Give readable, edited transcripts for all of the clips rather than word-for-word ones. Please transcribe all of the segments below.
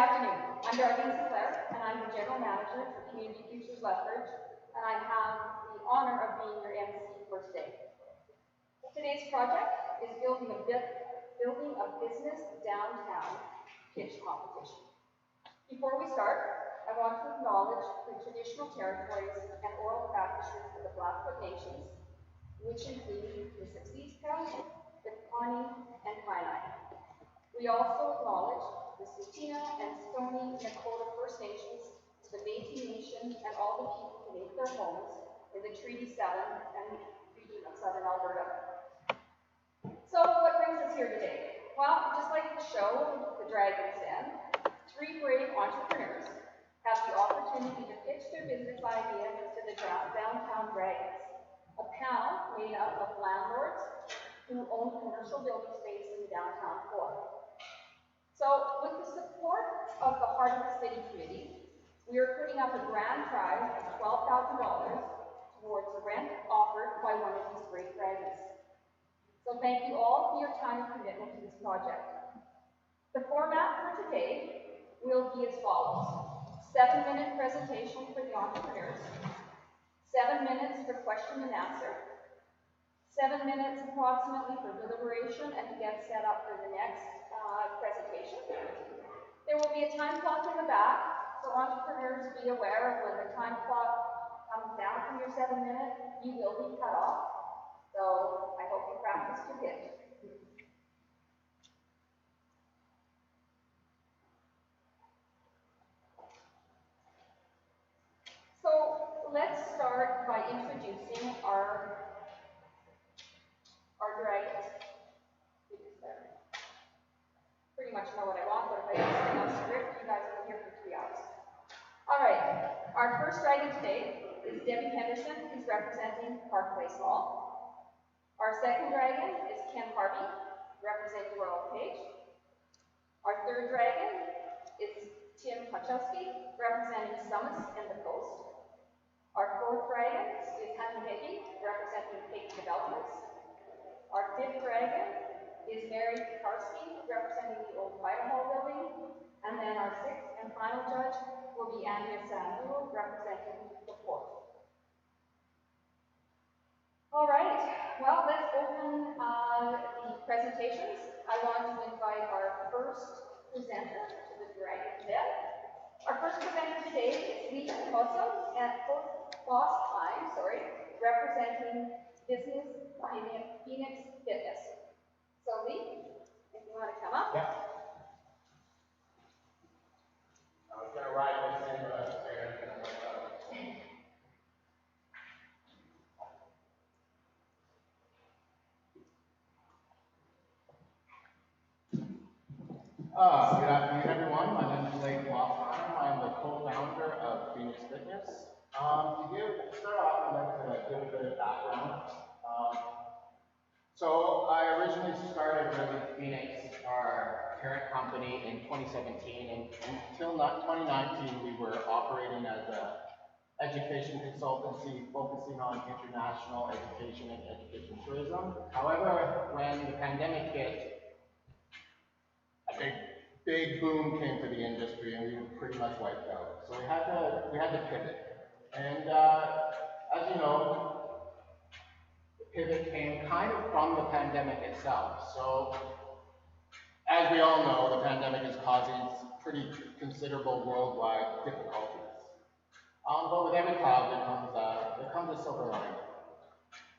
afternoon. I'm RINSA, and I'm the General Manager for Community Futures Lethbridge, and I have the honor of being your MC for today. Today's project is building a business downtown pitch competition. Before we start, I want to acknowledge the traditional territories and oral practices of the Blackfoot Nations, which include the Siksika, the Pawnee, and Kainai. We also acknowledge the Tsuut'ina and Stoney Nakoda First Nations, the Métis Nation, and all the people who make their homes in the Treaty 7 and region of Southern Alberta. So what brings us here today? Well, just like the show, The Dragon's Den, 3 brave entrepreneurs have the opportunity to pitch their business idea to the downtown Dragons, a panel made up of landlords who own commercial building space in the downtown core. So, with the support of the Heart of the City Committee, we are putting up a grand prize of $12,000 towards the rent offered by one of these great dragons. So thank you all for your time and commitment to this project. The format for today will be as follows: 7-minute presentation for the entrepreneurs, 7 minutes for question and answer, 7 minutes approximately for deliberation and to get set up for the next presentation. There will be a time clock in the back, so entrepreneurs be aware of when the time clock comes down from your 7 minutes, you will be cut off. So I hope you practice your pitch. So let's start by introducing our dragons. Pretty much know what I want, but if I don't stay on script, you guys will be here for 3 hours. All right, our first dragon today is Debbie Henderson, who's representing Park Place Mall. Our second dragon is Ken Harvey, representing Royal Page. Our third dragon is Tim Pachowski, representing Summits and the Coast. Our fourth dragon is Hunter Heggie, representing Cape Developments. Our fifth dragon is Mary Pekarsky, representing the old Fire Hall building. And then our sixth and final judge will be Andrea Sandhu, representing the port. All right, well, let's open the presentations. I want to invite our first presenter to the Dragon's Den. Our first presenter today is Lee Fossum, representing Business Phoenix Fitness. So Lee, if you want to come up. Yeah. I was going to write this in, but I was good afternoon, everyone. My name is Lee Fossum. I'm the co-founder of Phoenix Fitness. To start off, I'd like to give a bit of background. So I originally started really Phoenix, our parent company, in 2017, and until 2019 we were operating as an education consultancy focusing on international education and education tourism. However, when the pandemic hit, a big boom came for the industry and we were pretty much wiped out. So we had to pivot. And as you know, pivot came kind of from the pandemic itself. So, as we all know, the pandemic is causing pretty considerable worldwide difficulties. But with every cloud, there comes a silver lining.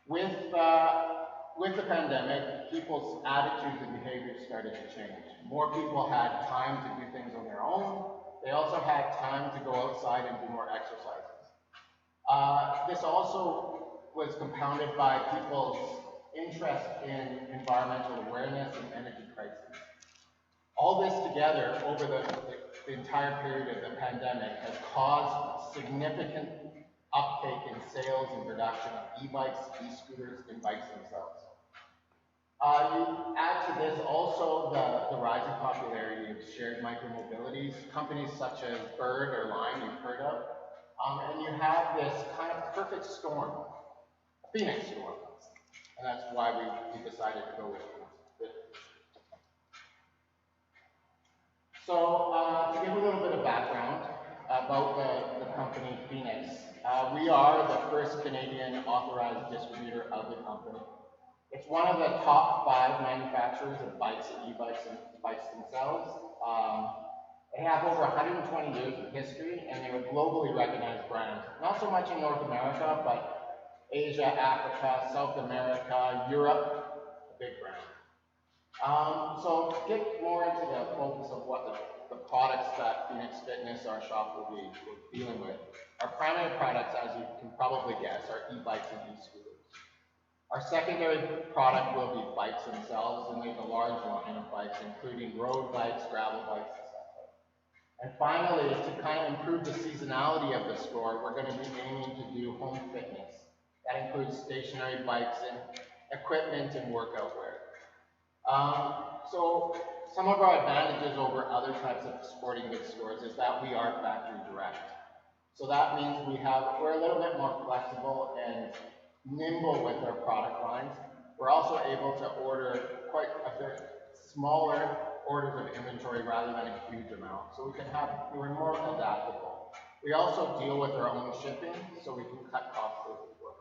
With the pandemic, people's attitudes and behaviors started to change. More people had time to do things on their own. They also had time to go outside and do more exercises. This also was compounded by people's interest in environmental awareness and energy crisis. All this together over the entire period of the pandemic has caused significant uptake in sales and production of e-bikes, e-scooters, and bikes themselves. You add to this also the rising popularity of shared micromobilities, companies such as Bird or Lime you've heard of, and you have this kind of perfect storm. Phoenix storm, and that's why we decided to go with it. So, to give a about the company Phoenix. We are the first Canadian authorized distributor of the company. It's one of the top 5 manufacturers of bikes and e-bikes and bikes themselves. They have over 120 years of history, and they're a globally recognized brand. Not so much in North America, but Asia, Africa, South America, Europe, a big brand. So to get more into the focus of what the products that Phoenix Fitness, our shop, will be dealing with. Our primary products, as you can probably guess, are e-bikes and e-scooters. Our secondary product will be bikes themselves, and there's a large line of bikes, including road bikes, gravel bikes, etc. And finally, to kind of improve the seasonality of the store, we're going to be aiming to do home fitness. That includes stationary bikes and equipment and workout wear. So some of our advantages over other types of sporting goods stores is that we are factory direct. So that means we're a little bit more flexible and nimble with our product lines. We're also able to order quite a bit smaller orders of inventory rather than a huge amount. So we're more adaptable. We also deal with our own shipping, so we can cut costs as well.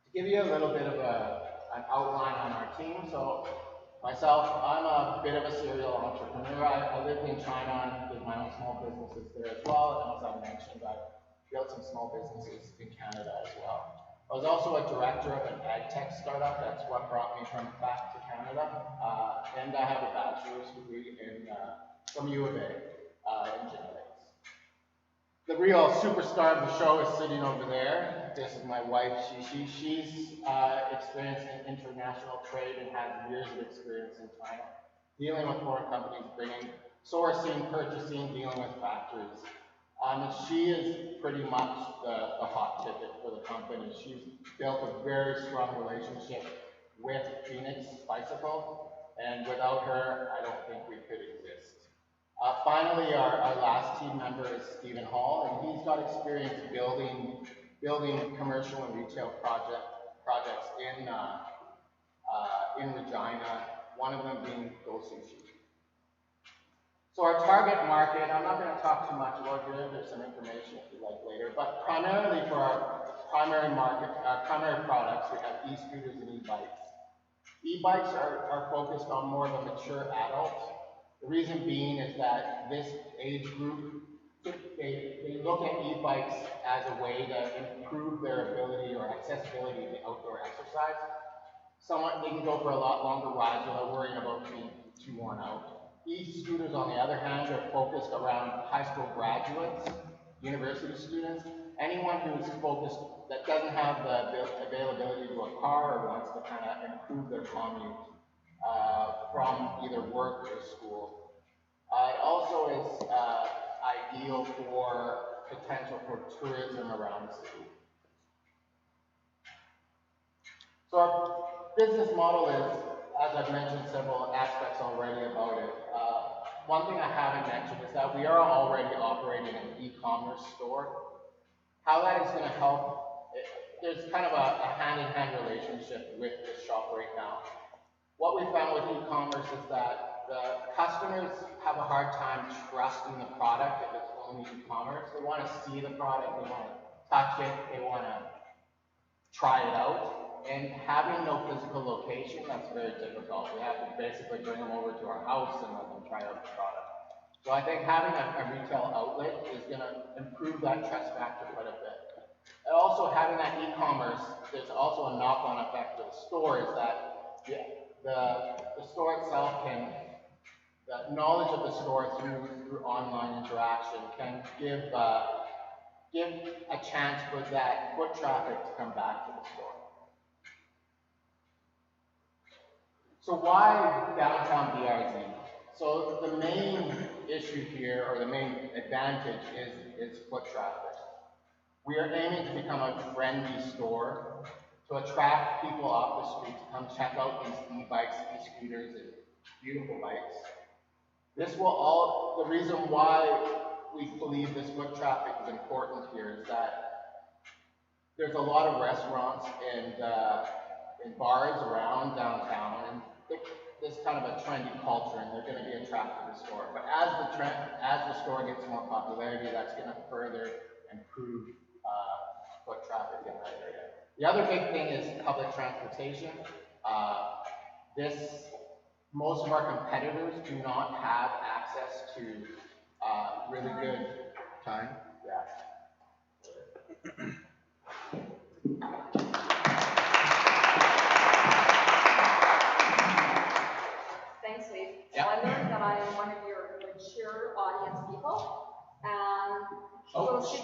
To give you a little bit of an outline on our team, so myself, I'm a bit of a serial entrepreneur. I lived in China and did my own small businesses there as well, and as I mentioned, I built some small businesses in Canada as well. I was also a director of an ag tech startup. That's what brought me back to Canada. And I have a bachelor's degree from U of A in genetics. The real superstar of the show is sitting over there. This is my wife, Shishi. She's experienced in international trade and has years of experience in China, dealing with foreign companies, sourcing, purchasing, dealing with factories. She is pretty much the hot ticket for the company. She's built a very strong relationship with Phoenix Bicycle, and without her, I don't think we could exist. Finally, our last team member is Stephen Hall, and he's got experience building commercial and retail projects in Regina, one of them being Go Sushi. So our target market, I'm not going to talk too much about here, there's some information if you like later, but primarily for our primary market, our primary products, we have e-scooters and e-bikes. E-bikes are focused on more of a mature adult. The reason being is that this age group, they look at e-bikes as a way to improve their ability or accessibility to outdoor exercise. They can go for a lot longer rides without worrying about being too worn out. E-scooters, on the other hand, are focused around high school graduates, university students, anyone who's focused that doesn't have the availability to a car or wants to kind of improve their commute from either work or school. It also is ideal for potential for tourism around the city. So our business model is, as I've mentioned several aspects already about it, one thing I haven't mentioned is that we are already operating an e-commerce store. How that is going to help, there's kind of a hand-in-hand relationship with this shop right now. What we found with e-commerce is that the customers have a hard time trusting the product if it's only e-commerce. They want to see the product, they want to touch it, they want to try it out. And having no physical location, that's very difficult. We have to basically bring them over to our house and let them try out the product. So I think having a retail outlet is going to improve that trust factor quite a bit. And also having that e-commerce, there's also a knock-on effect to the store is that the store itself the knowledge of the store through online interaction can give a chance for that foot traffic to come back to the store. So why downtown BRZ? So the main issue here, or the main advantage, is foot traffic. We are aiming to become a friendly store to attract people off the street to come check out these e-bikes, e-scooters, and beautiful bikes. The reason why we believe this foot traffic is important here is that there's a lot of restaurants and bars around downtown, and this kind of a trendy culture, and they're going to be attracted to the store. But as the store gets more popularity, that's going to further improve foot traffic in that area. The other big thing is public transportation. Most of our competitors do not have access to really good time. Yeah. Thanks, Lee. Yeah. So I learned that I am one of your mature audience people, and kudos to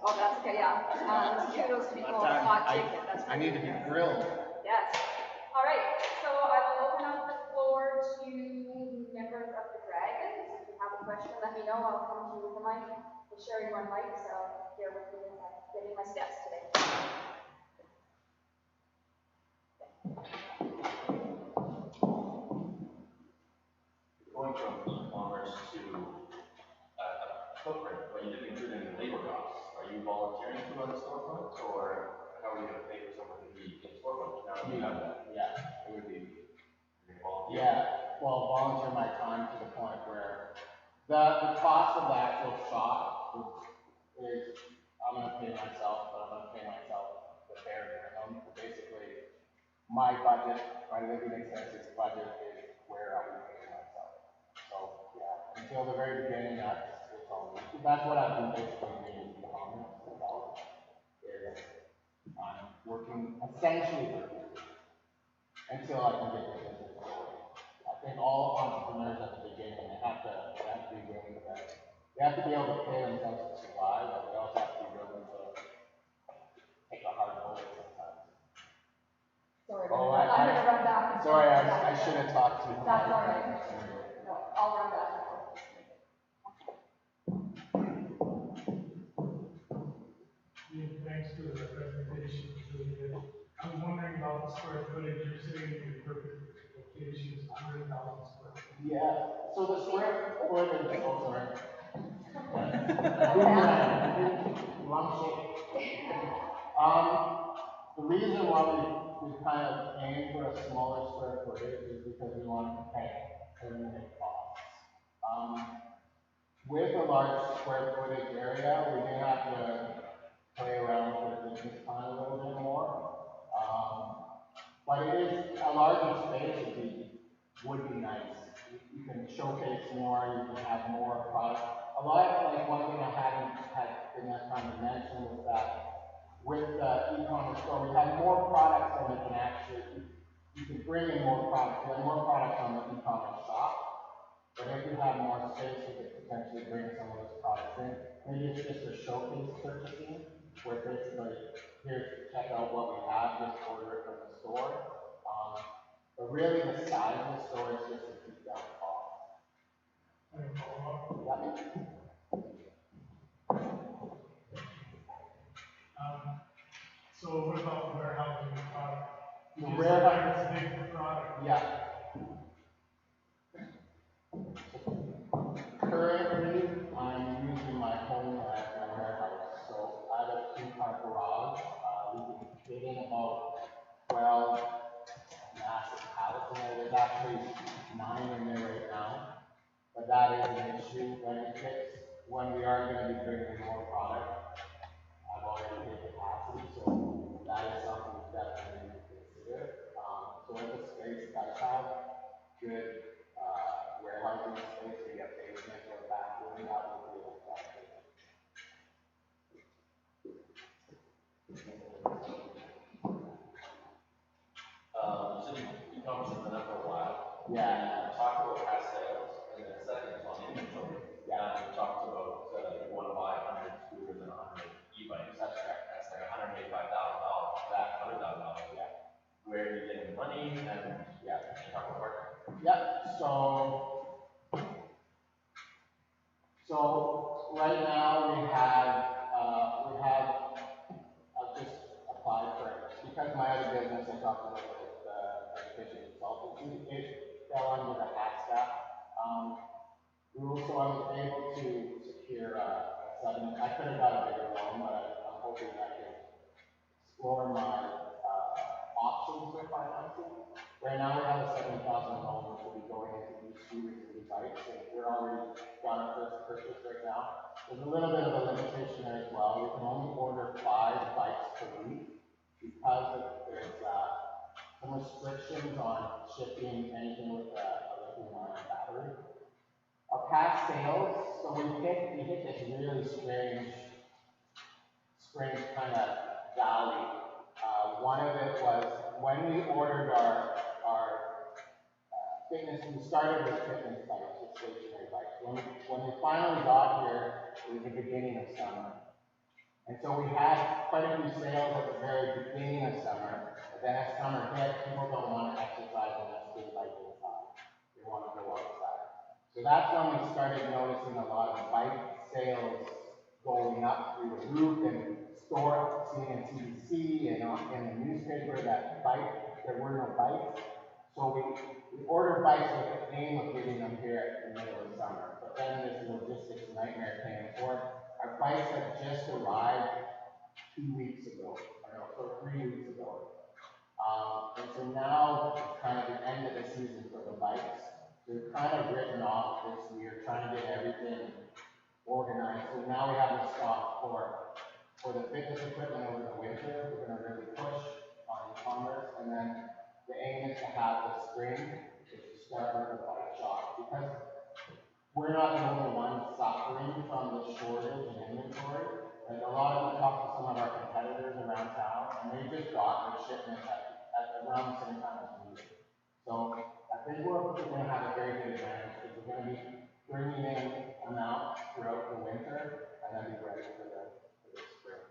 oh, that's okay, yeah. Kudos to people with hot chicken. That's I need to be grilled. Yes. All right. So I will open up the floor to members of the Dragons. If you have a question, let me know. I'll come to you with the mic. We're sharing one mic, so bear with me as I'm getting my steps today. Going from e-commerce to footprint, but you didn't include any labor costs. Are you volunteering to run the storefront, or how are you going to pay for someone to be in storefront? Now you have that. Yeah, it would be. Volunteer. Yeah, well, volunteer my time to the point where the cost of the actual shop is I'm going to pay myself, but I'm going to pay myself the bare minimum. Basically, my budget, my living expenses budget is where I would pay myself. So yeah, until the very beginning, that's all. That's what I've been basically doing in comments about. Is I'm working essentially for free until I can get the business going. I think all entrepreneurs at the beginning they have to be willing to. They have to be able to pay themselves to survive, but they also have to be willing to take a hard bullet sometimes. Sorry, Oh, I'm going to run back. Sorry, I should have talked to you. That's all right. No, I'll run back. Yeah, thanks for the presentation. It's really good. I was wondering about the square footage. You're saying your perfect location is 100,000 square feet. Yeah. So the square footage. Oh, sorry. Wrong shape. The reason why we kind of aim for a smaller square footage is because we want to eliminate costs. With a large square footage area, we do have to play around with the business plan a little bit more. But it is a larger space would be nice. You can showcase more, you can have more product. A lot of, like, one thing I hadn't been trying to mention was that with the e-commerce store, we have more products than we can actually, you can bring in more products. We have more products on the e-commerce shop. But if you have more space, you could potentially bring some of those products in. Maybe it's just a showcase purchasing, where basically, here's, check out what we have, just order it from the store. But really the size of the store is just to keep down cost. So what about warehousing the product? The warehouse is big product. Yeah. Currently, I'm using my home as my warehouse. So I have a 2-car garage. We can fit in about 12 massive pallets in there. There's actually 9 in there right now. But that is an issue when we are going to be bringing more product. I've already hit capacity, so that is something we definitely need to consider. So if the space does have good warehousing space, we get basement or bathroom, that would be able to You said e-commerce has been up for a while. Yeah. Talk about past sales, and then second is on inventory. Yeah. We talked about you want to buy 100 scooters and 100 e-bikes. That's correct. That's like $185,000. That $100,000. Yeah. Where are you getting the money? And yeah, talk about partner. Yeah. So right now we have just applied for it because my other business I talked about with the education consultancy, it fell under the hat staff rule, so I was able to secure a 7. I could have got a bigger loan, but I'm hoping I can explore my options for financing. Right now, we have a $70,000 which will be going into these scooters and e-bikes, and we're already got our first purchase right now. There's a little bit of a limitation there as well. We can only order 5 bikes per week because there's some restrictions on shipping anything with a lithium-ion battery. Our past sales, so we hit this really strange kind of valley. One of it was when we ordered our fitness, we started with fitness bikes, with stationary bikes. When we finally got here, it was the beginning of summer. And so we had quite a few sales at the very beginning of summer, but then as summer hit, people don't want to exercise and stay bike inside. They want to go outside. So that's when we started noticing a lot of bike sales going up through the roof, and seeing in CBC and in the newspaper that there were no bikes. So we ordered bikes with the aim of getting them here in the middle of summer. But then this logistics nightmare came forth. Our bikes had just arrived 2 weeks ago, or 3 weeks ago. And so now it's kind of the end of the season for the bikes. We've kind of written off this year, trying to get everything organized. So now we have the stock for the fitness equipment over the winter. We're going to really push on e-commerce, and then the aim is to have the spring to start with the bike shop, because we're not the only ones suffering from the shortage in inventory. Like a lot of them talk to some of our competitors around town, and they just got their shipment at around the same time as we do. So I think we're going to have a very good advantage, because we're going to be bringing in amounts throughout the winter and then be ready for the spring.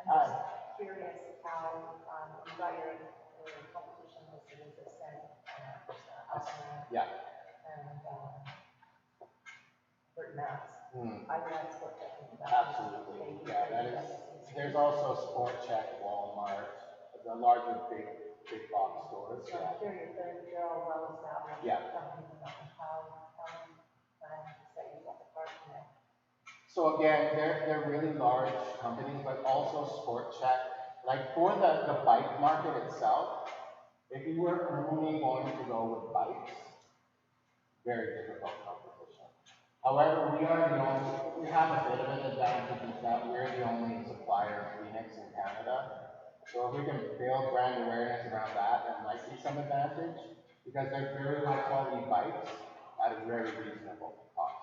I'm just curious how you got your competition with the resistant Yeah. and Burton Mass. I realize what that means. Absolutely. Yeah, that is. There's also Sport Check, Walmart, the larger big box stores. So I'm curious, they're all well established. Yeah. Companies, and how you plan to set yourself apart from them? So again, they're really large companies, but also Sport Check. Like for the bike market itself, if you were only going to go with bikes, very difficult competition. However, we have a bit of an advantage is that we're the only supplier of Phoenix in Canada. So if we can build brand awareness around that, that might be some advantage, because they're very high quality bikes at a very reasonable cost.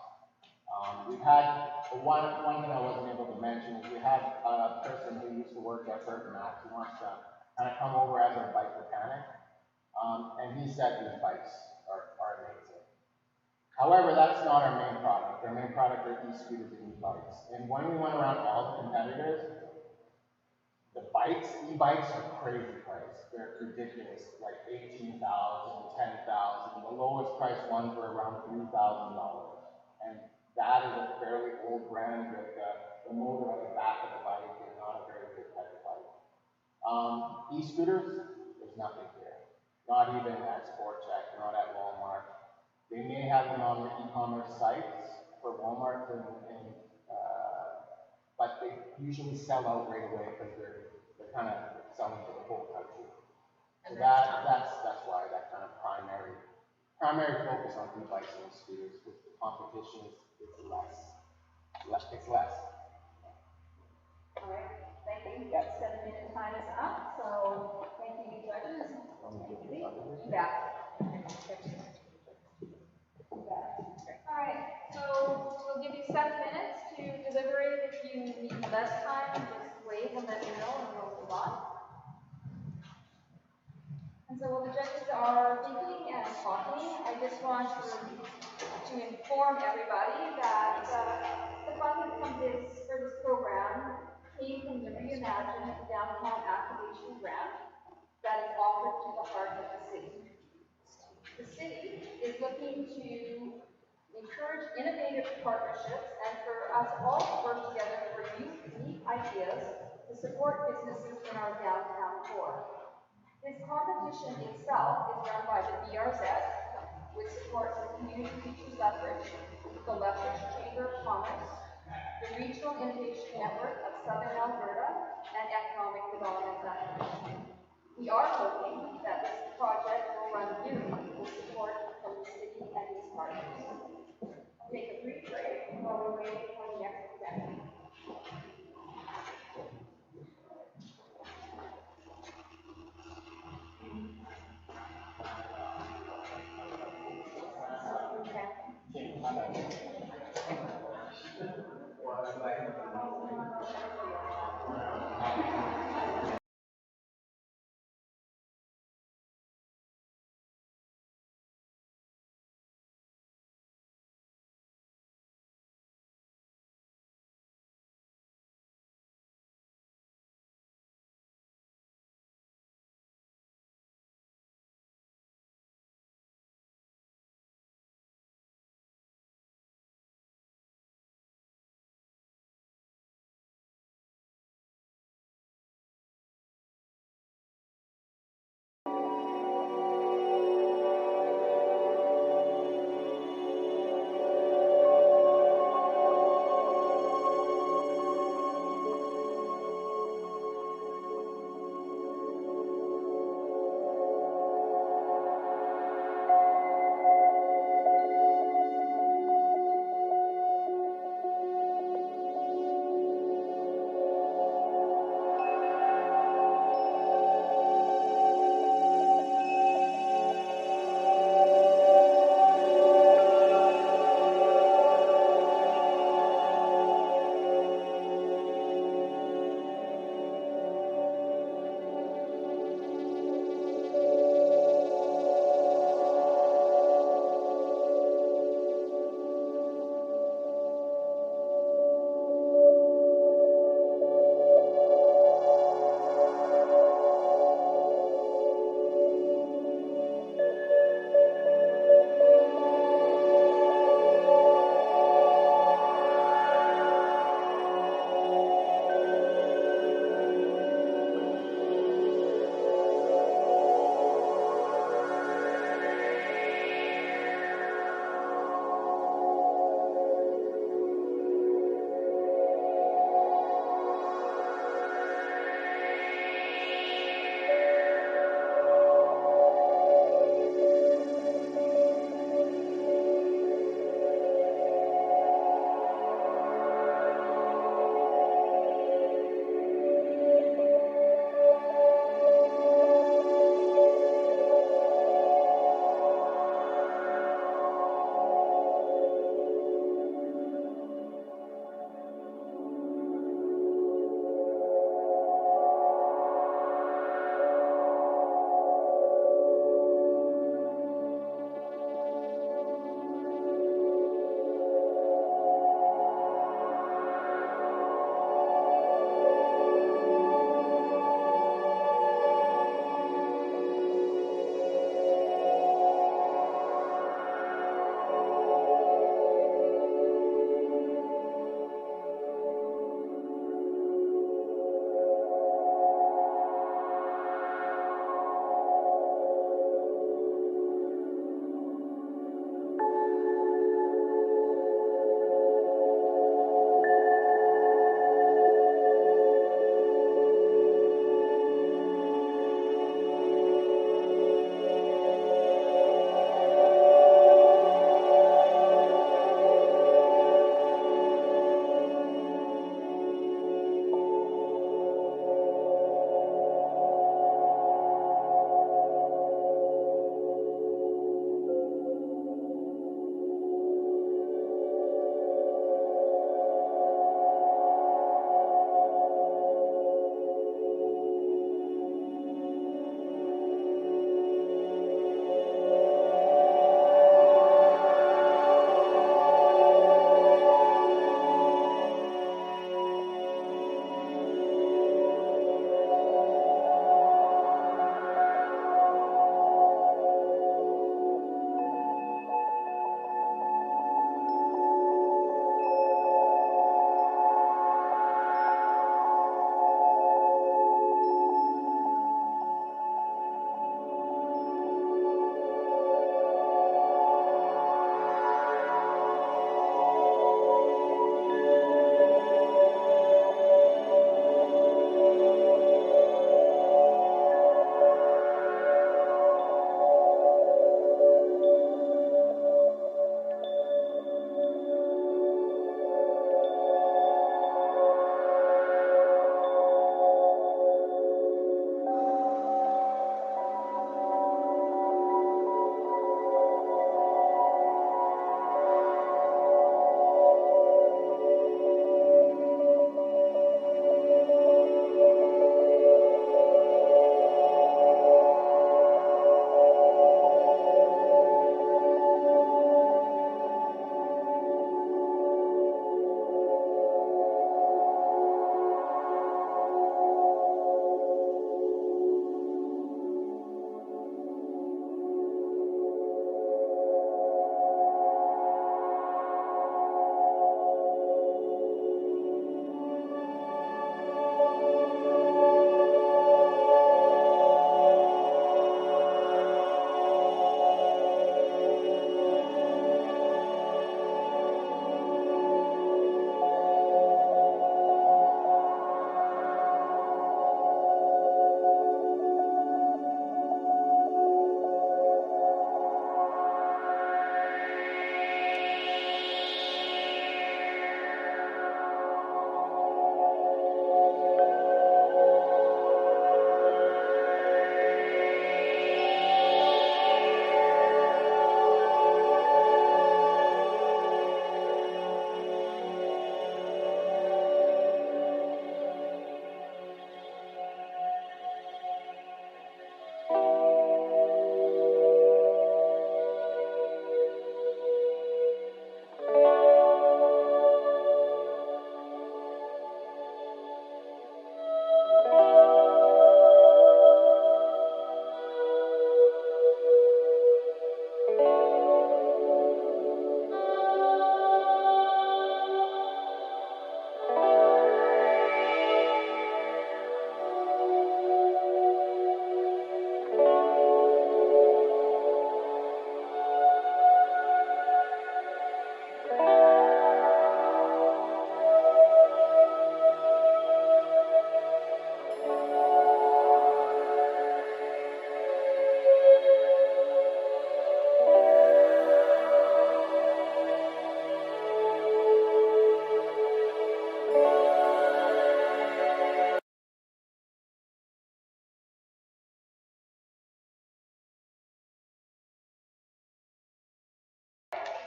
We've had one thing I wasn't able to mention is we had a person who used to work at Burton Max who wants to kind of come over as a bike mechanic, and he said these bikes are amazing. However, that's not our main product. Our main product are e-scooters and e-bikes. And when we went around all the competitors, the e-bikes are crazy priced. They're ridiculous, like $18,000, $10,000. The lowest priced ones were around $3,000. And that is a fairly old brand with the motor at the back of the bike and not a very good type of bike. E-scooters, there's nothing here. Not even at Sport Check, not at Walmart. They may have them on the e-commerce sites for Walmart, but they usually sell out right away because they're kind of selling to the whole country. So that's why that kind of primary focus on e-bikes and e-scooters. With the competition is less. It's less. All right, thank you. 7-minute time is up, so thank you, judges. Yeah. All right, so we'll give you 7 minutes to deliberate. If you need less time, just wait and let me know, and we'll move on. And so while the judges are thinking and talking, I just want to inform everybody that the funding for this program came from the Reimagine Downtown Activation Grant that is offered to the heart of the city. The city is looking to encourage innovative partnerships and for us all to work together for unique ideas to support businesses in our downtown core. This competition itself is run by the BRZ, which supports the Community Futures Lethbridge, the Lethbridge Chamber of Commerce, the Regional Innovation Network of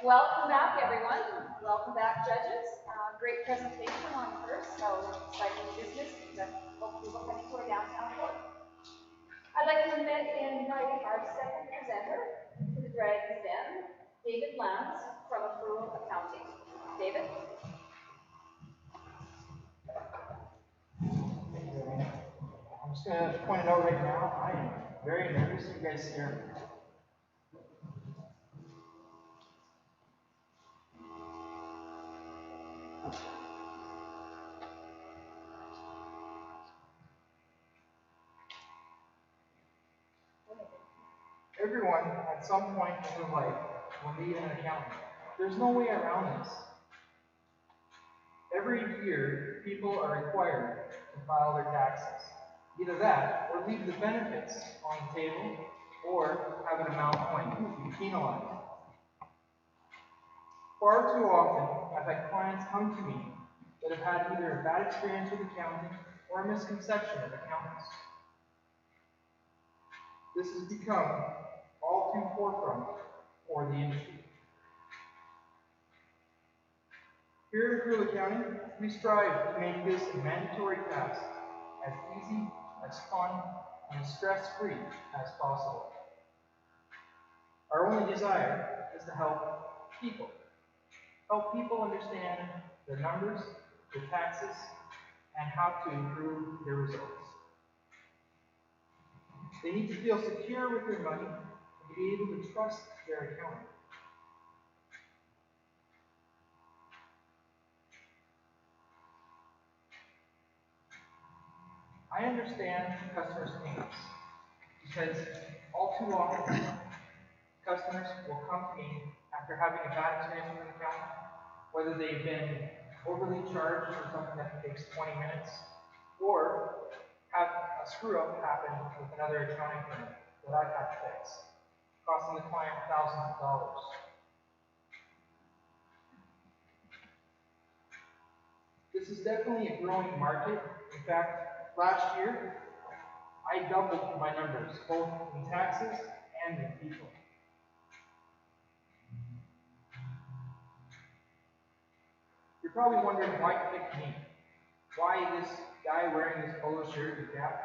Welcome back, everyone. Welcome back, judges. Great presentation on first, so exciting business that hopefully will head to our downtown court. I'd like to invite our second presenter to the Dragon's Den, David Lance from Affluent Accounting. David? I'm just going to point it out right now. I am very nervous. You guys scare me. Everyone, at some point in their life, will need an accountant. There's no way around this. Every year, people are required to file their taxes. Either that, or leave the benefits on the table, or have an amount point be penalized. Far too often, I've had clients come to me that have had either a bad experience with accounting or a misconception of accountants. This has become all too forefront for the industry. Here at Affluent Accounting, we strive to make this a mandatory task as easy, as fun, and as stress-free as possible. Our only desire is to help people. Help people understand their numbers, their taxes, and how to improve their results. They need to feel secure with their money and be able to trust their accountant. I understand customers' pains because all too often, customers will come to me after having a bad experience with an accountant, whether they've been overly charged for something that takes 20 minutes, or have a screw-up happen with another accounting firm that I've had to fix, costing the client thousands of dollars. This is definitely a growing market. In fact, last year, I doubled my numbers, both in taxes and in people. You're probably wondering why you picked me. Why this guy wearing this polo shirt and cap?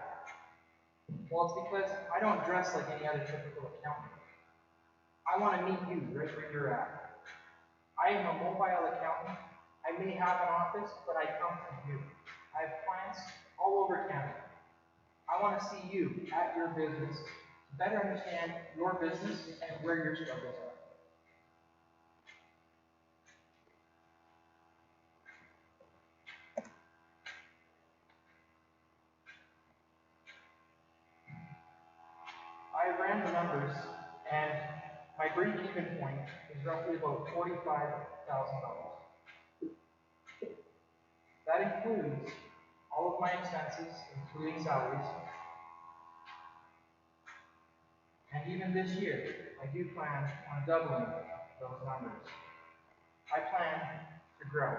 Well, it's because I don't dress like any other typical accountant. I want to meet you right where you're at. I am a mobile accountant. I may have an office, but I come from you. I have clients all over Canada. I want to see you at your business to better understand your business and where your struggles are. I ran the numbers, and my break-even point is roughly about $45,000. That includes all of my expenses, including salaries. And even this year, I do plan on doubling those numbers. I plan to grow.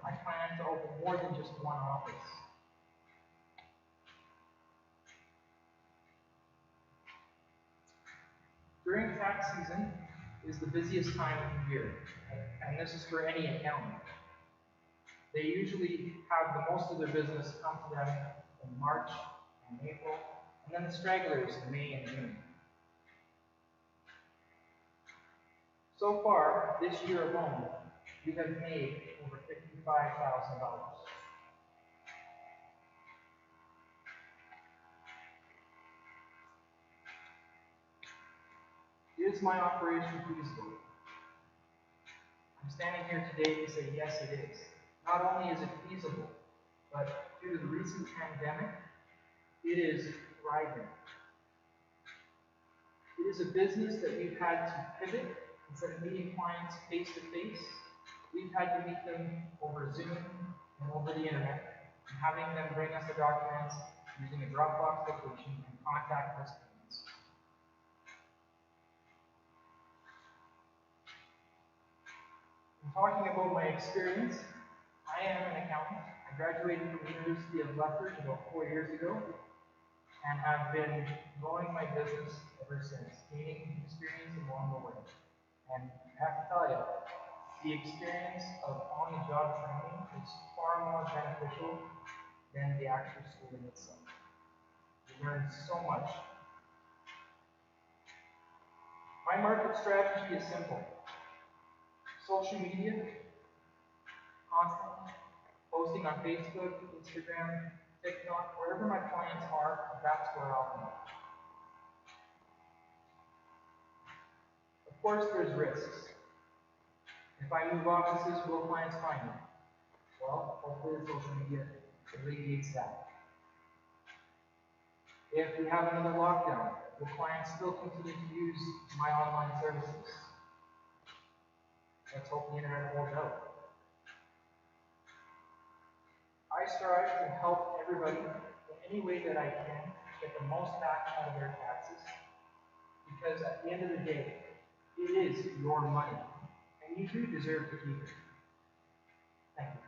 I plan to open more than just one office. During tax season is the busiest time of the year, and this is for any accountant. They usually have the most of their business come to them in March and April, and then the stragglers in May and June. So far, this year alone, we have made over $55,000. Is my operation feasible? I'm standing here today to say yes, it is. Not only is it feasible, but due to the recent pandemic, it is thriving. It is a business that we've had to pivot. Instead of meeting clients face to face, we've had to meet them over Zoom and over the internet, and having them bring us the documents using a Dropbox location and contact us. Talking about my experience, I am an accountant. I graduated from the University of Lethbridge about 4 years ago and have been growing my business ever since, gaining experience along the way. And I have to tell you, the experience of on-the-job training is far more beneficial than the actual schooling itself. You learn so much. My market strategy is simple. Social media, constantly, posting on Facebook, Instagram, TikTok, wherever my clients are, that's where I'll be. Of course, there's risks. If I move offices, will clients find me? Well, hopefully the social media alleviates that. If we have another lockdown, will clients still continue to use my online services? Let's hope the internet holds out. I strive to help everybody in any way that I can get the most back out of their taxes, because at the end of the day, it is your money, and you do deserve to keep it. Thank you.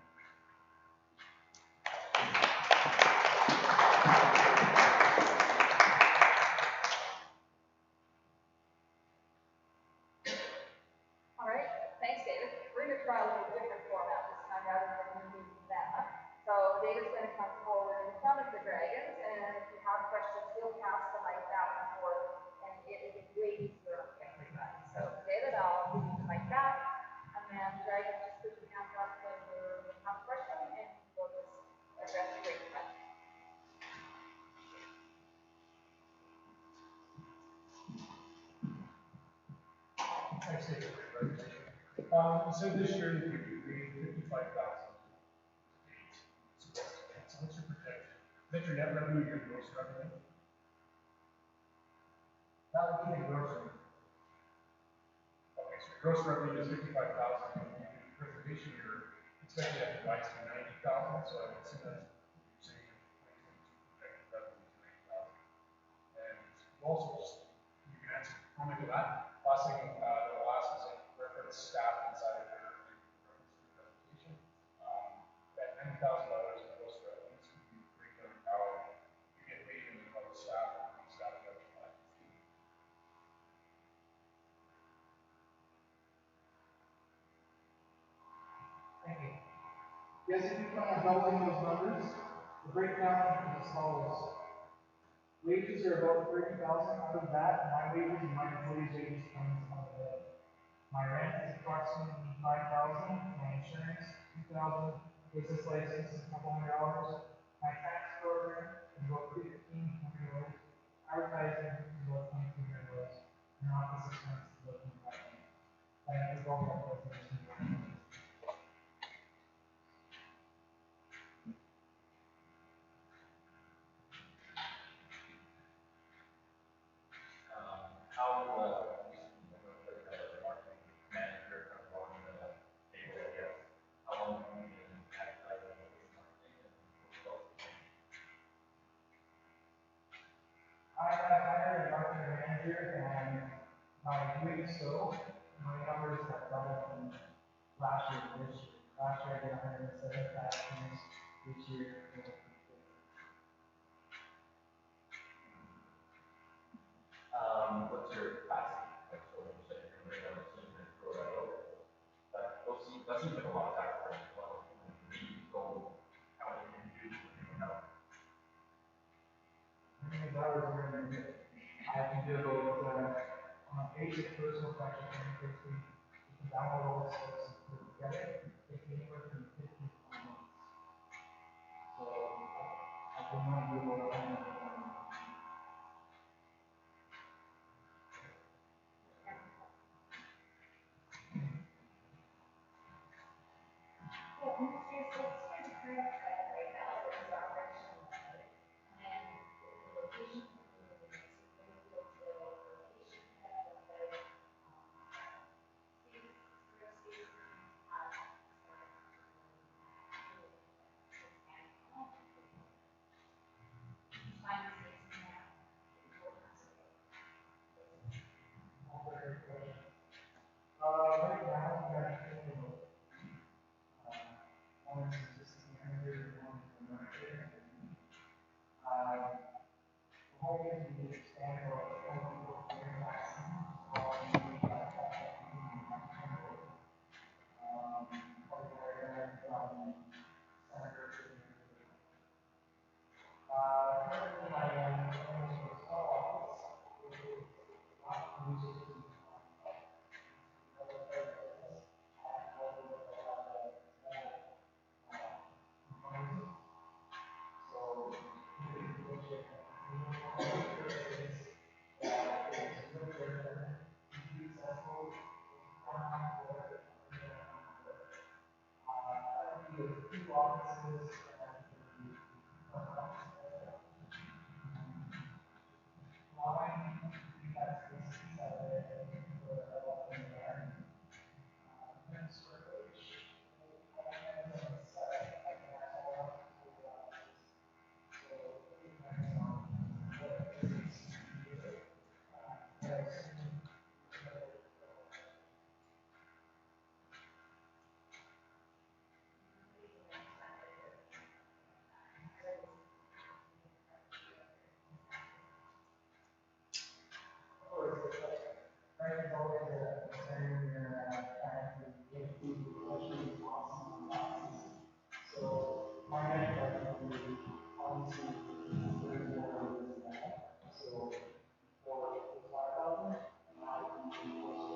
All right, thanks, David. We're going to try a little different format this time rather than moving them. So David's going to come forward in front of the dragons, and if you have questions, he'll pass the mic back and forth, and it will be way easier on everybody. So David, I'll give you the mic back, and then dragons, just put your hands up when you have a question, and we'll just address your question. Thanks, David, for your presentation. So this year, you created 55,000. So what's your projection? Is that your net revenue, your gross revenue? That would be the gross revenue. Okay, so your gross revenue is 55,000. And you do preservation, you're expecting that to rise to 90,000. So I would assume that's you're saying your 2022 projected revenue is 90,000. And also, just you can answer comment to that. Last thing that I'll ask is a reference staff inside of your presentation. That $90,000 in gross revenues, you break down how you get paid in the cover staff and staff judgment. Thank you. Yes, if you plan on doubling those numbers, the breakdown is as follows. Wages are about 30,000. Out of that, my wages and my employees' wages comes out of that. My rent is approximately 5,000. My insurance, 2,000. Business license, a couple $100. My tax program is about $1,500. Advertising is about $2,200. And office expense is about $25. That is all that goes into. How marketing manager kind of on the table, I guess. How long have you been advertising with marketing and results? I have hired a marketing manager, and by doing so, my numbers have doubled from last year to this year. Last year I did 107 actions. This year, What's your capacity? Like, so when you say you're going to bring on a team and throw that over, that seems like a lot of sacrifice as well. So, how many can you do? how many hours are in a day? I can do about on a basic personal project, basically, you can download all the steps and put it together. It takes anywhere from 15 to 20 minutes. So, I've been wanting to do about 100. Well, Mr. What's your current trend right now? What is our direction? And the location of the community, so Springfield to location, kind of like, space, square space, find space in there. Right now, we got one is existing manager and one is the marketer. The whole thing is to expand our maximum. offices and allowing you guys to see that for a lot of there. And storage. And so I can add all of the so it depends on what it is you do. Right, it's always a concern where trying to get food, especially awesome boxes. So my guy would be obviously very more than that. So for the 5,000, now you can also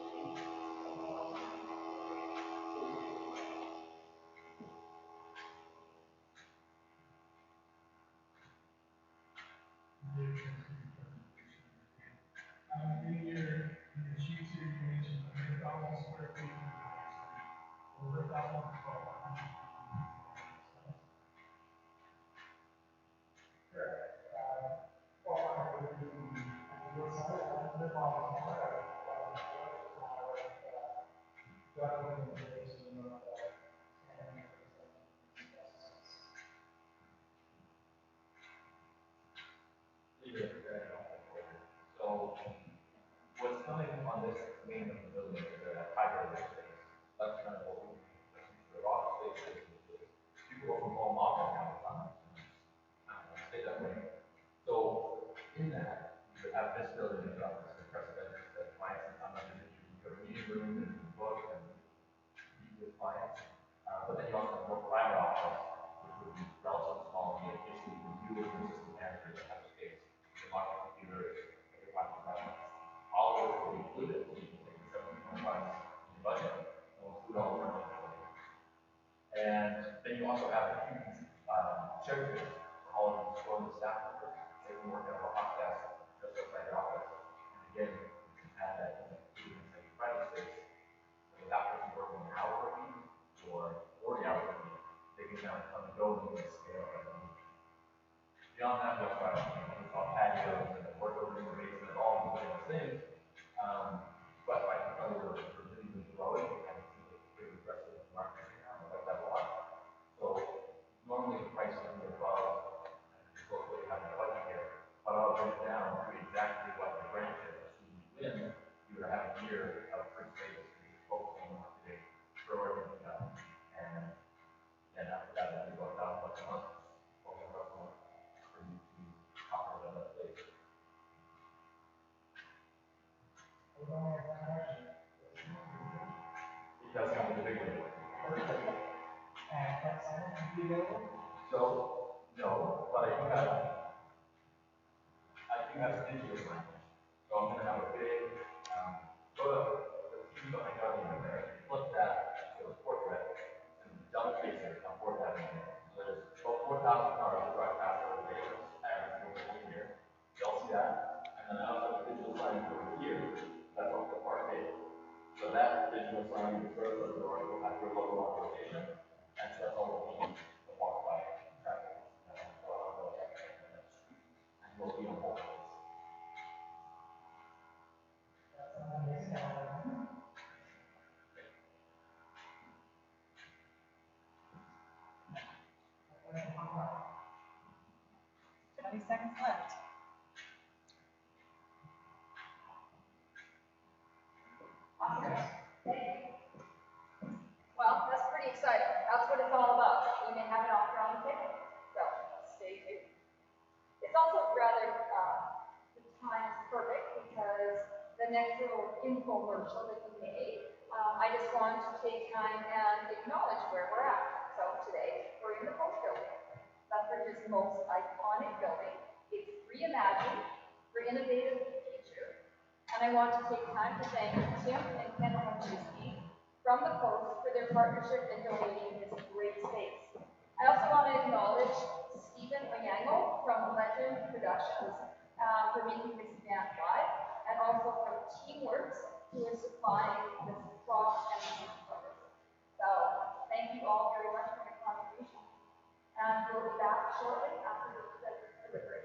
in your sheets here, you mentioned 100,000 square feet. Over 1,000. Correct. Well, I would do the side, the bottom side, doubling the basement of and So what's coming on this main of the building is a hybrid space. That's kind of what we the rock space is. People from home often have time. Stay that way. So in that, you have this building is up as a precedent that clients come up and you go to meeting room and book and meet with clients. But then you also have a private office, which would be relatively small, and basically you can do with an assistant manager that has space. You lock your computers, your private projects. All of it will be included, so you can take the 7.5 in the budget, and we'll include all the rentals. And then you also have a huge shared space for all of you store the staff members. They can work out of a hot desk just outside your office. And again, you can add that in the private space. So that person working an hour a week or 40 hours a week, they can kind of come and go and you can scale as they need. Beyond that, we also have patios and work over in the basement, all of those things. But I can tell you we're really growing and see a pretty aggressive market right now. I like that a lot. So normally the price would be above, and what we have in the budget here, but I'll bring it down to exactly what the grant is. Assuming you would have a year of free space to focusing on today, throw everything up, and after that, it'll be about $1,000 a month, for you to operate on that space. It does come with a big deal. So, no, but I do have a digital sign. So I'm going to have a big, photo, the key behind government there, flip that to a portrait, and double face it, and port that in there. So there's about 4,000 cars that drive past over there, average over here. They'll see that. And then I also have a digital sign over here, that's off the park gate. So that digital sign is first of the door, will have your logo on rotation, and so that's all we'll need to walk by traffic. And we'll be on both. Seconds left. Awesome. Well, that's pretty exciting. That's what it's all about. We may have an offer on the table. So stay tuned. It's also rather, the time is perfect because the next little infomercial that we made, I just wanted to take time and acknowledge where we're at. So today, we're in the Post building. Lethbridge's most iconic building. It's reimagined for innovative future. And I want to take time to thank Tim and Ken Honchinsky from the Post for their partnership in donating this great space. I also want to acknowledge Stephen Oyango from Legend Productions for making this event live, and also from Teamworks, who is supplying this props and the covers. So thank you all very much for your contribution. shortly after the delivery.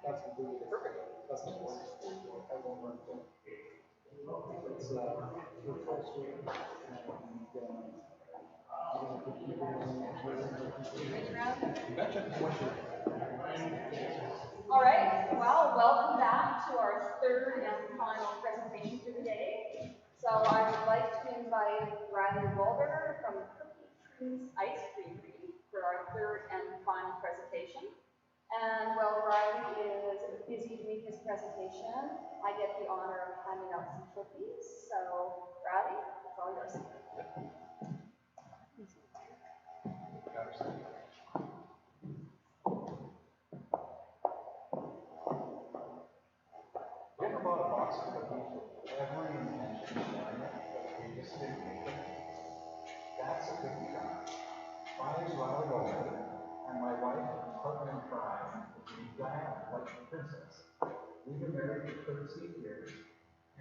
That's completely different. That's not what I won't run for. It's the full suite. All right, well, welcome back to our third and final presentation for the day. So I would like to invite Riley Walder from Cookie Trees Ice Cream for our third and final presentation. And while Riley is busy doing his presentation, I get the honor of handing out some cookies. So Riley, it's all yours. You ever bought a box of cookies with every intention of sharing it, but you just didn't make it? That's a cookie crime. My name is Riley Goldberg, and my wife and partner in crime is Diana, like the princess. We've been married for 13 years,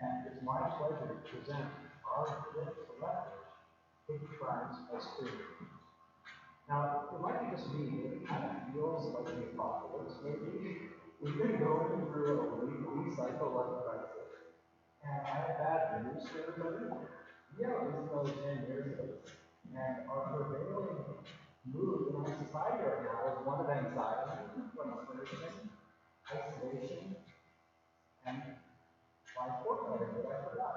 and it's my pleasure to present our gift to Lethbridge, Cookie Crimes ice cream. Now, it might be just me, but it kind of feels like the apocalypse, maybe. We've been going through a weekly cycle of crisis, and I have bad news for everybody. Yeah, this is another 10 years ago, and our prevailing mood in our society right now is one of anxiety, frustration, isolation, and my fourth item that I forgot.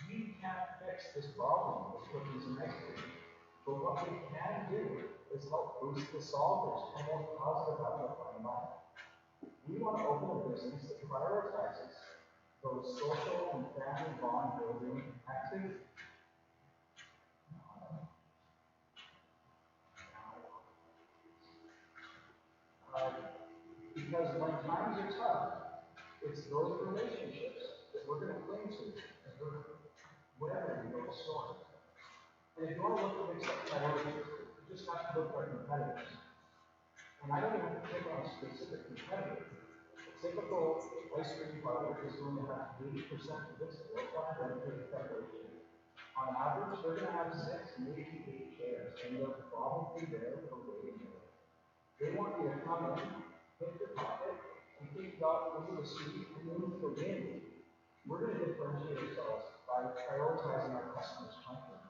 We can't fix this problem with cookies and ice cream, but what we can do is help boost the solvers and more positive outlook on life. We want to open a business that prioritizes those social and family bond building activities. Because when times are tough, it's those relationships that we're going to cling to as we're wherever we go to store. And if you want to look at things like priorities, you just have to look at our competitors. And I don't even have to pick on a specific competitor. A typical ice cream parlor is going to have 80% of its worldwide dedicated preparation. On average, they're going to have 6, maybe 8 chairs, and they're probably there for waiting area. They want you to come in, hit your pocket, and take it out into the street and move the wind. We're going to differentiate ourselves by prioritizing our customers' comfort.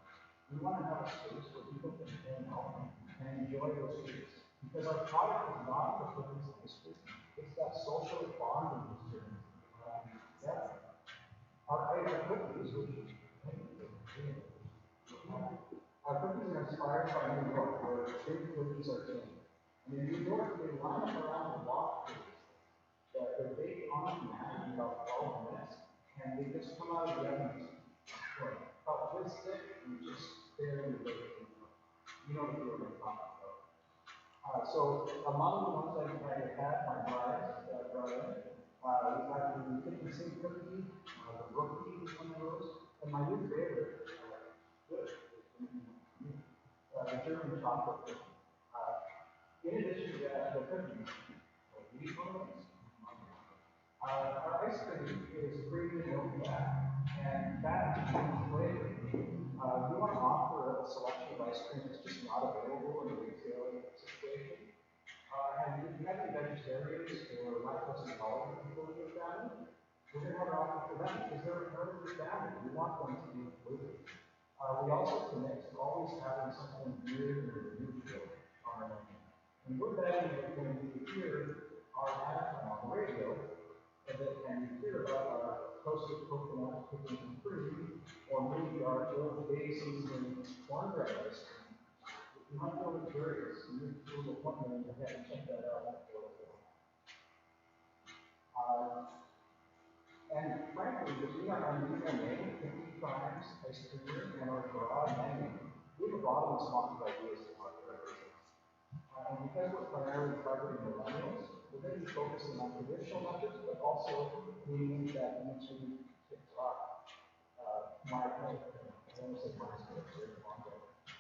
We want to have a space where people can hang out and enjoy those treats. Because our product is not for cookies and ice cream. It's that social bonding experience. Our cookies, our cookies are inspired by New York, where big cookies are king. And in New York, they line up around the block that they're baked on demand in about 12 minutes, and they just come out of the oven about this thick and just barely baked. You know the feeling I'm talking about. So among the ones I had, my bias that I brought in, we had the kitchen sink cookie, the rookie was one of those, and my new favorite, the German chocolate cookie. In addition to that, the cookies, these ones, our ice cream is creamy milk fat, and fat is flavor. We want to offer a selection of ice cream that's just not available in the retail situation. And if you have any vegetarians or lactose intolerant people in your family, we're going to have an offer for them because they're part of your family. We want them to be included. We also commit to always having something weird or unusual on our menu. And with that, when you hear our ad on the radio, and you hear about our toasted coconut cookies and cream, or maybe our old day season cornbread ice cream, you might be really curious. You need to do one and you have to check that out. And frankly, between our unusual name, Cookie Crimes, Ice Creamer, and our broad menu, we have a lot of responsive ideas to market our business. And because we're primarily targeting millennials, we're going to be focusing on traditional methods, but also meaning that YouTube, TikTok,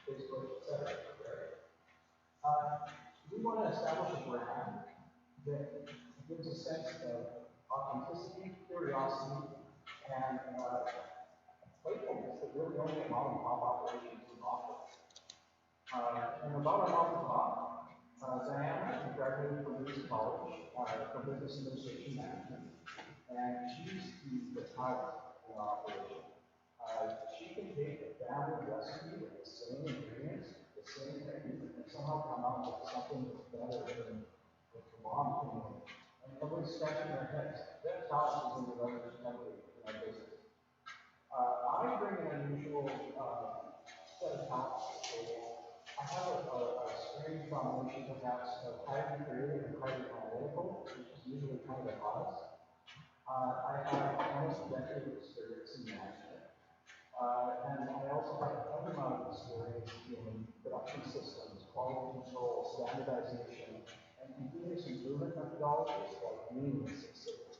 Facebook, etc. We want to establish a brand that gives a sense of authenticity, curiosity, and playfulness that really only a mom and pop operations can offer. And about our mom and pop, Diana graduated from Lethbridge College from Business Administration Management, and she's the type in our operation. She can take a family recipe with the same ingredients, the same technique, and somehow come out with something that's better than what the mom can make. And everybody's scratching their heads. That talent is in the leverage heavily in our business. I bring an unusual set of talents to the table. I have a strange combination perhaps of highly creative and highly analytical, which is usually kind of a bias. I have almost a decade of experience in management. And I also have a ton amount of experience in production systems, quality control, standardization, and continuous improvement methodologies like Lean Six Sigma.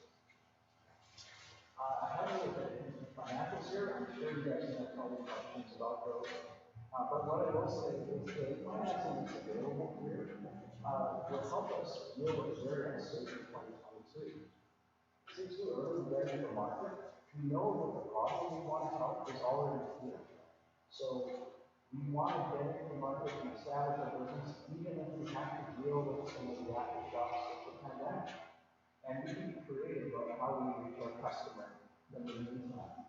I haven't really been into financials here. I'm sure you guys have probably questions about those. But what I will say is the financing that's available here will help us deal with very uncertain 2022. Since we're early days in the market, we know that the problem we want to help is already here. So we want to get into the market and establish our business, even if we have to deal with some of the aftershocks of the pandemic. And we can be creative about how we reach our customer in the meantime.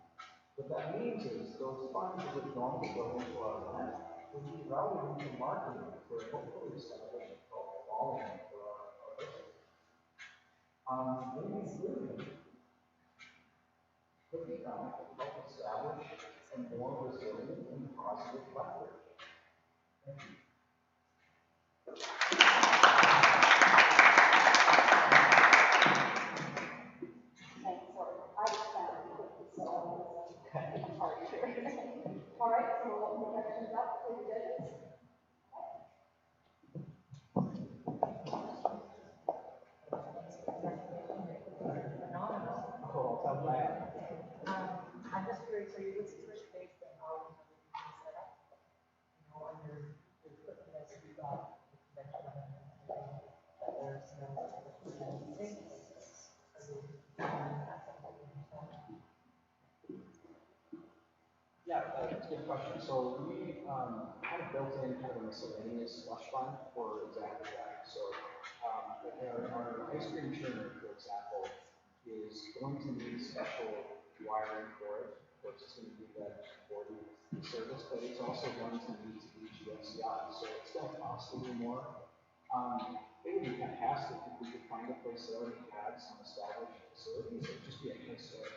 What that means is those funds that would normally go into our rent will be routed into marketing for hopefully establishing a following for our business. Maybe including could be done to help establish a more resilient and positive Lethbridge. Thank you. All right, so we'll open the questions up for the judges. I'm just curious, so you listen to it based on how you set up? You know, when you're putting this, you've got convention and there's no meetings. Yeah, that's a good question. So we kind of built in kind of a miscellaneous slush fund for exactly that. So our ice cream churner, for example, is going to need special wiring for it. Of course, it's going to be that for the service, but it's also going to need to be GFCI. So it's going to cost a little more. It would be fantastic if we could find a place that already had some established facilities. It would just be a nice start.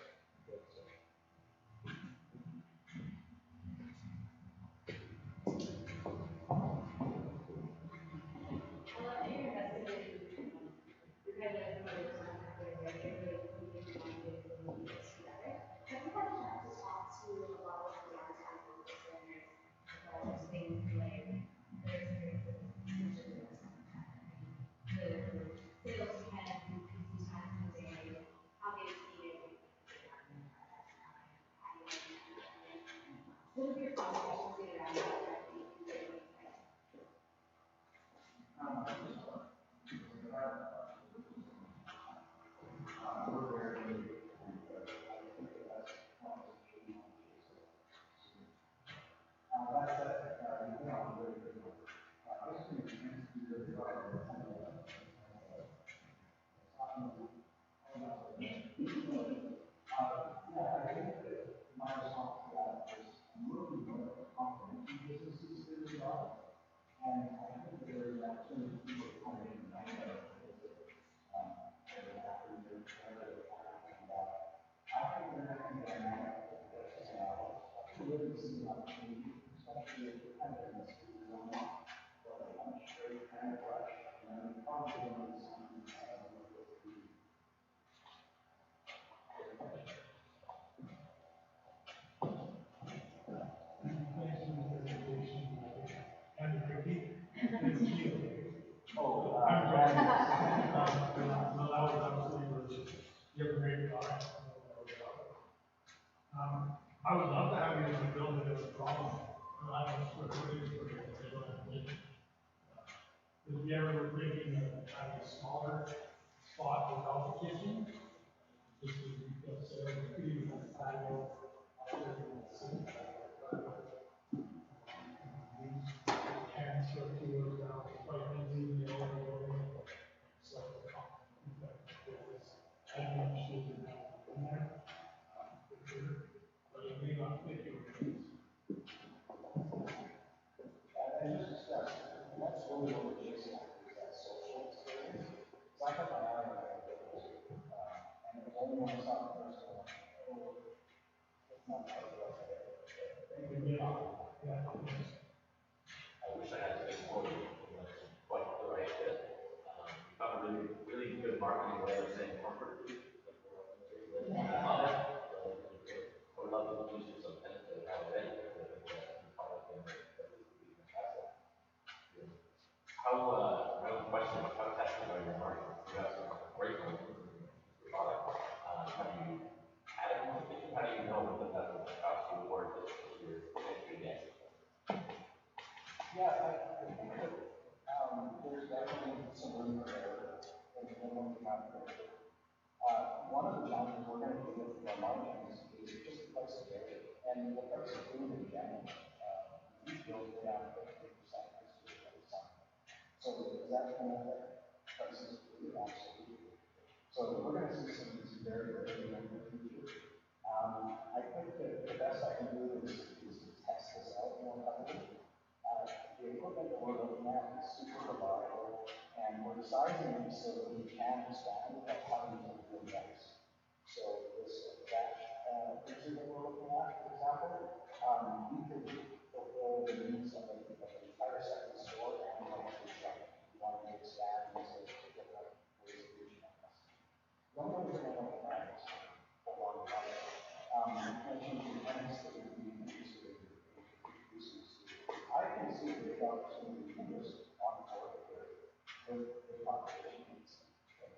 I would love to have you as a building as a problem. I don't know square footage for your if you ever were thinking of having a smaller spot without the kitchen, just to retail sales, you could even have a patio out there in the city. Use 10 square feet down, quite easy, not part of the I wish I had to say quote quite the right fit. You have a really, really good marketing way of saying comfort food. I love it. I would love to use you some pens that have it. How, I have a question, how tested are your margins? You have some great ones in your product. Have you had a competition? How do you know what the best of the cost you award is if you're getting against? Yeah, I think that there's definitely some room for error in what we have here. One of the challenges we're going to do with our margins is just the price of dairy. And the price of food in general, these bills go down 50% this year every summer. So is that going to affect prices for food? Absolutely. So we're going to see some very, very good in the future. I think that the best I can do is to test this out more heavily. The equipment that we're looking at is super reliable, and we're sizing it so that we can expand without having to do next. So this batch freezer that we're looking at, for example, we could fulfill the needs of an entire second store and an entire shop. We want to expand into different ways of reaching our customers. The only way we're going to know that is along the way. You mentioned the tenants that would be interested in producers. I can see the opportunity to just on board with the population needs.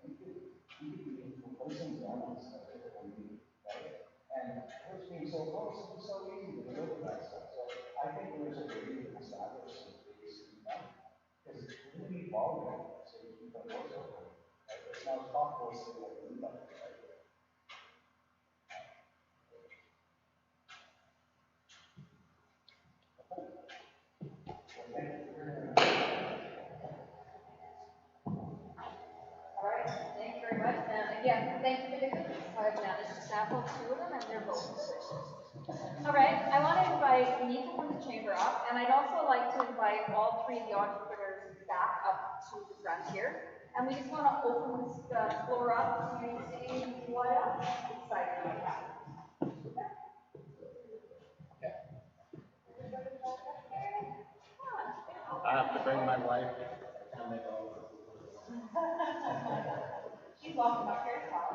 We could be replacing families that typically need, right? And what's being so close is so easy to deliver that stuff. So I think there's a way to establish some base income because we need volume so we keep our doors open. Right? It's not possible to say what we need, right? All right, thank you very much. And again, thank you for the cookies. I've managed to sample 2 of them and they're both delicious. All right, I want to invite Nika from the chamber up, and I'd also like to invite all 3 of the entrepreneurs back up to the front here. And we just want to open this floor up to see what else exciting we have. I have to bring my wife and make all of this. She's welcome up here as well.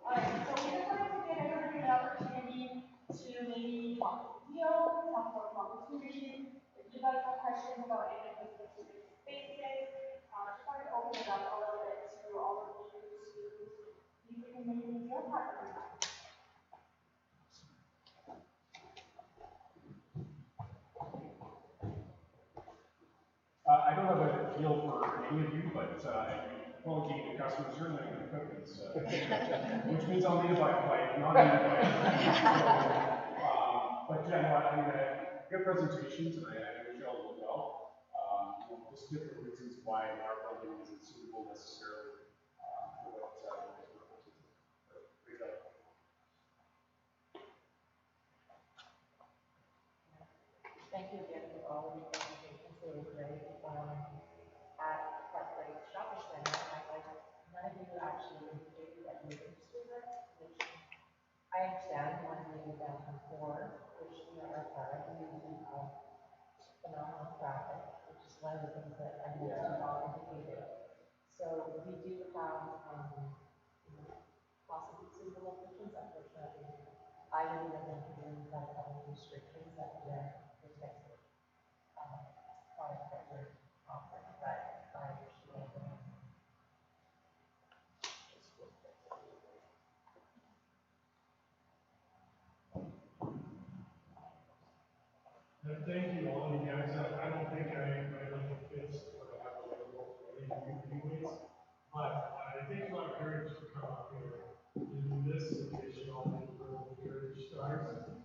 Alright, so we just wanted to give everybody an opportunity to maybe talk video, talk about opportunity, if you guys have questions about any of the specific spaces, just wanted to open it up a little bit to all of you to see if you can maybe feel part of it. I don't have a deal for any of you, but quality of customer certainly I'm going to cook this, which means I'll need a bite, not need a bite. But yeah, no, I mean, good presentations, and I wish you all did well. Just different reasons why our building isn't suitable necessarily for what we're proposing. Great job. Thank you again for all of your presentations, they were great. At Lethbridge Shopping Center, none of you actually indicated that you're interested in that, which I understand you want to move downtown core, which we are part of, and we have phenomenal traffic, which is one of the things that I need to all indicated. So we do have possibly suitable locations, unfortunately. I would have been that kind of restrictions that protect product that we're offering, but I understand. Thank you all, you guys. I don't think my level fits what I have available for any of you anyways, but it takes a lot of courage to come up here and do this. It should all be where the courage starts, and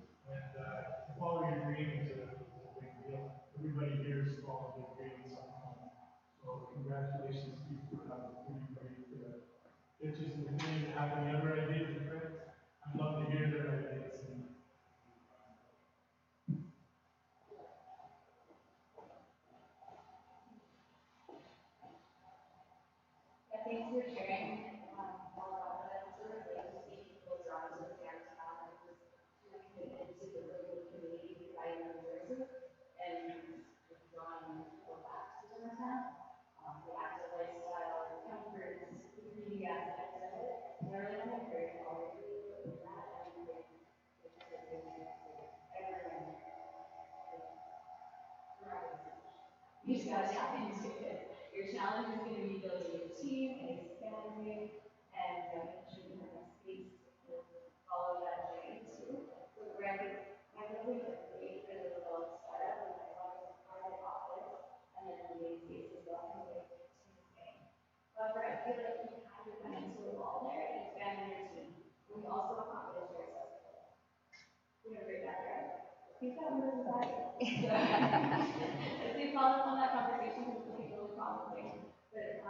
following your dream is a big deal. Everybody here is following their dream sometime. So congratulations to you for having pretty great interest in the thing and having other ideas and friends. I'd love to hear their ideas. Thanks for sharing all about You just gotta tap into it. Your challenge is gonna be building a team and expanding and making sure you have enough space to follow that journey too. So granted, I'm really afraid for the little startup and I want to private office and then the main space is well and like Tuesday. However, I feel like you kind of run into a wall there and expand your team. We also accomplish your accessibility. You know, great background. I think that was right. As we follow up on that conversation, it's looking really promising. But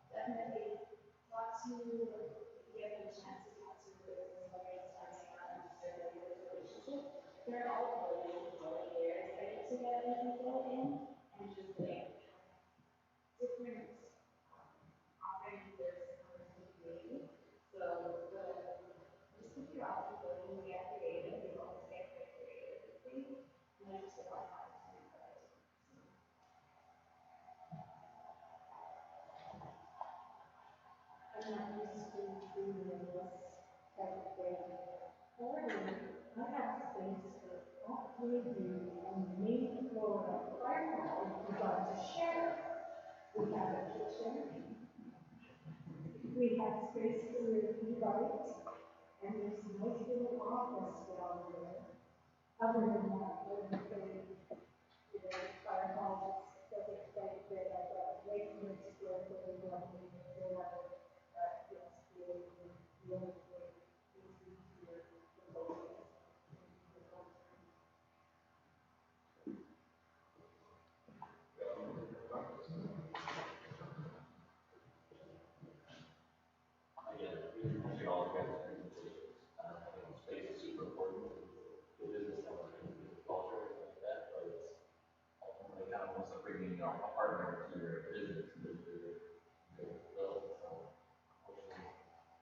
definitely talk to, if you have a chance to talk to the business owners, and start building this relationship. They're all really there. Excited to get people in and just like different offerings their community. So just keep your options open, get creative, you always get creative. And then just a lot of time to do that. I'm not used to being in this type of thing. However, I have space for all three of you on the main floor of the firehouse we'd like to share. We have a kitchen. We have space for e-bikes. And there's a nice little office down there. Other than that, everything, firehouse doesn't think that I've got a Lethbridge square footage of me, they have Again, really appreciate all of you guys' presentations. I think space is super important to business culture and business culture and like that, but it's ultimately kind of almost like bringing a partner to your business that you're build. So, unfortunately,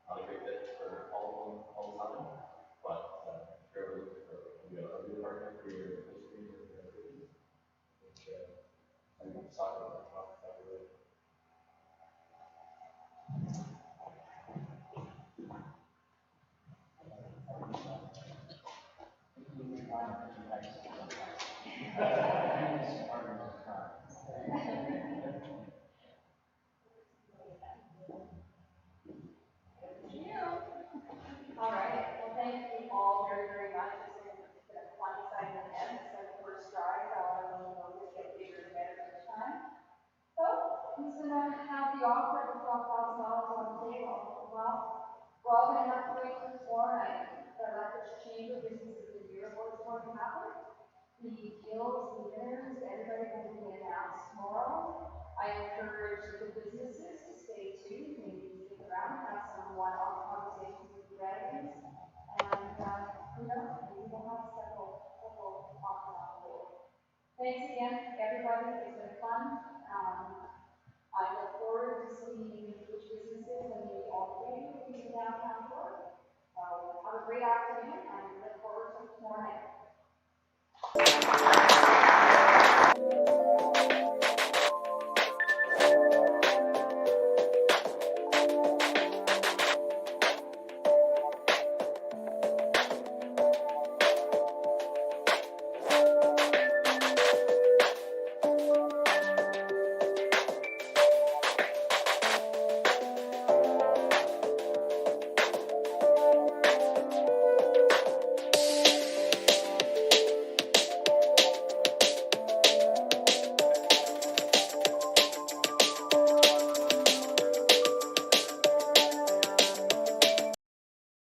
not a great fit for all of them all the time, but if you're ever looking for a good partner for your industry or your business, I think I think it's talking about that really. All right, well, thank you all very, very much. It's been a fun, exciting event. It's been the first try, so I don't know, just get bigger and better each time. So, who's gonna have the offer of $12,000 on the table? Well, we're all gonna have to wait till tomorrow night. The Lethbridge Chamber Business of the Year Award is going to happen. The guilds, the winners, everybody will be announced tomorrow. I encourage the businesses to stay tuned, maybe stick around, have some one-off conversations with the residents, and who knows, maybe we'll have several offers on the board. Thanks again, everybody. It's been fun. I look forward to seeing which businesses and maybe all three will be in downtown Florida. Have a great afternoon.